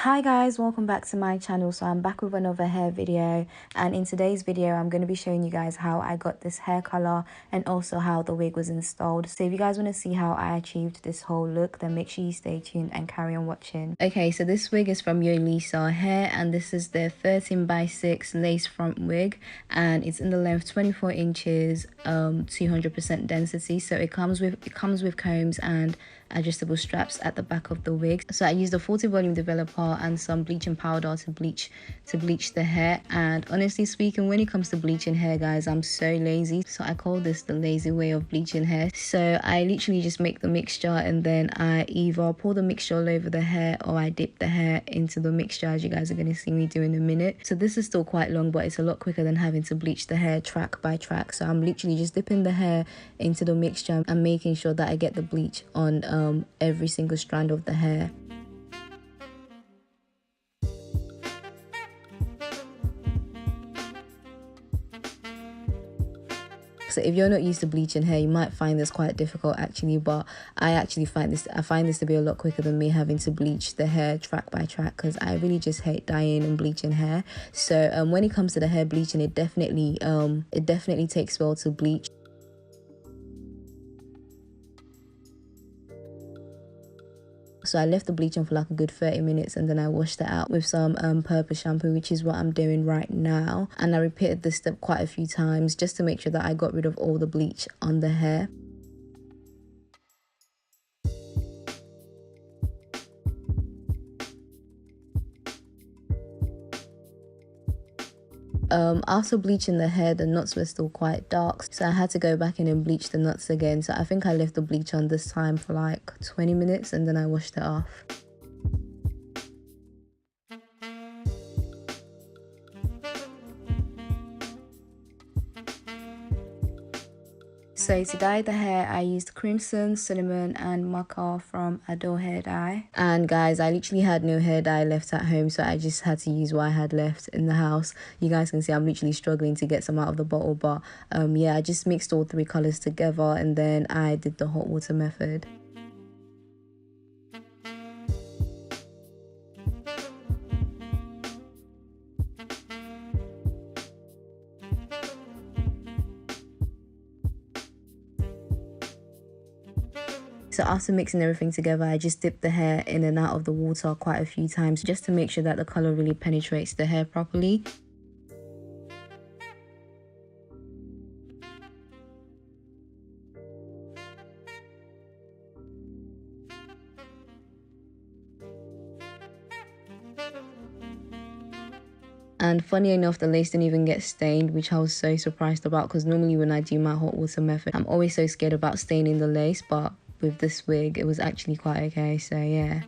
Hi guys, welcome back to my channel. So I'm back with another hair video, and in today's video I'm going to be showing you guys how I got this hair color and also how the wig was installed. So if you guys want to see how I achieved this whole look, then make sure you stay tuned and carry on watching. Okay, so this wig is from Yolissa Hair, and this is their 13x6 lace front wig, and it's in the length 24 inches, 200% density. So it comes with combs and adjustable straps at the back of the wig. So I used a 40 volume developer and some bleaching powder to bleach the hair. And honestly speaking, when it comes to bleaching hair, guys, I'm so lazy. So I call this the lazy way of bleaching hair. So I literally just make the mixture, and then I either pour the mixture all over the hair or I dip the hair into the mixture, as you guys are going to see me do in a minute. So this is still quite long, but it's a lot quicker than having to bleach the hair track by track. So I'm literally just dipping the hair into the mixture and making sure that I get the bleach on every single strand of the hair. So if you're not used to bleaching hair, you might find this quite difficult actually, but I find this to be a lot quicker than me having to bleach the hair track by track, because I really just hate dyeing and bleaching hair. So when it comes to the hair bleaching, it definitely takes well to bleach. So I left the bleach on for like a good 30 minutes, and then I washed it out with some purple shampoo, which is what I'm doing right now. And I repeated this step quite a few times just to make sure that I got rid of all the bleach on the hair. After bleaching the hair, the knots were still quite dark, so I had to go back in and bleach the knots again. So I think I left the bleach on this time for like 20 minutes, and then I washed it off. So to dye the hair, I used crimson, cinnamon and maca from Adore Hair Dye. And guys, I literally had no hair dye left at home, so I just had to use what I had left in the house. You guys can see I'm literally struggling to get some out of the bottle, but yeah, I just mixed all three colors together, and then I did the hot water method. So after mixing everything together, I just dipped the hair in and out of the water quite a few times just to make sure that the color really penetrates the hair properly. And funny enough, the lace didn't even get stained, which I was so surprised about, because normally when I do my hot water method, I'm always so scared about staining the lace, but with this wig it was actually quite okay. So yeah.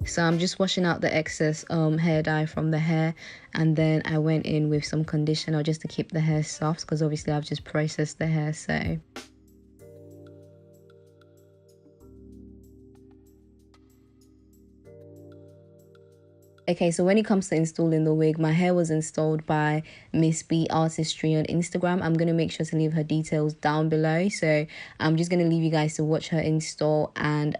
So I'm just washing out the excess hair dye from the hair, and then I went in with some conditioner just to keep the hair soft, because obviously I've just processed the hair. So okay, so when it comes to installing the wig, my hair was installed by Miss B Artistry on Instagram. I'm going to make sure to leave her details down below. So I'm just going to leave you guys to watch her install and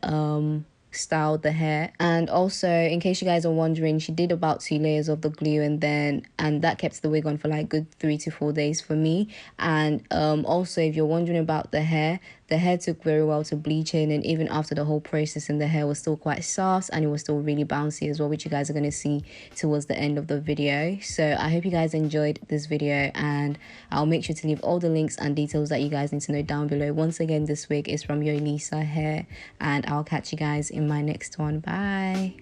style the hair. And also, in case you guys are wondering, she did about 2 layers of the glue, and that kept the wig on for like good 3 to 4 days for me. And also, if you're wondering about the hair took very well to bleaching, and even after the whole processing, the hair was still quite soft and it was still really bouncy as well, which you guys are going to see towards the end of the video. So I hope you guys enjoyed this video, and I'll make sure to leave all the links and details that you guys need to know down below. Once again, this wig is from Yolissa Hair, and I'll catch you guys in my next one. Bye.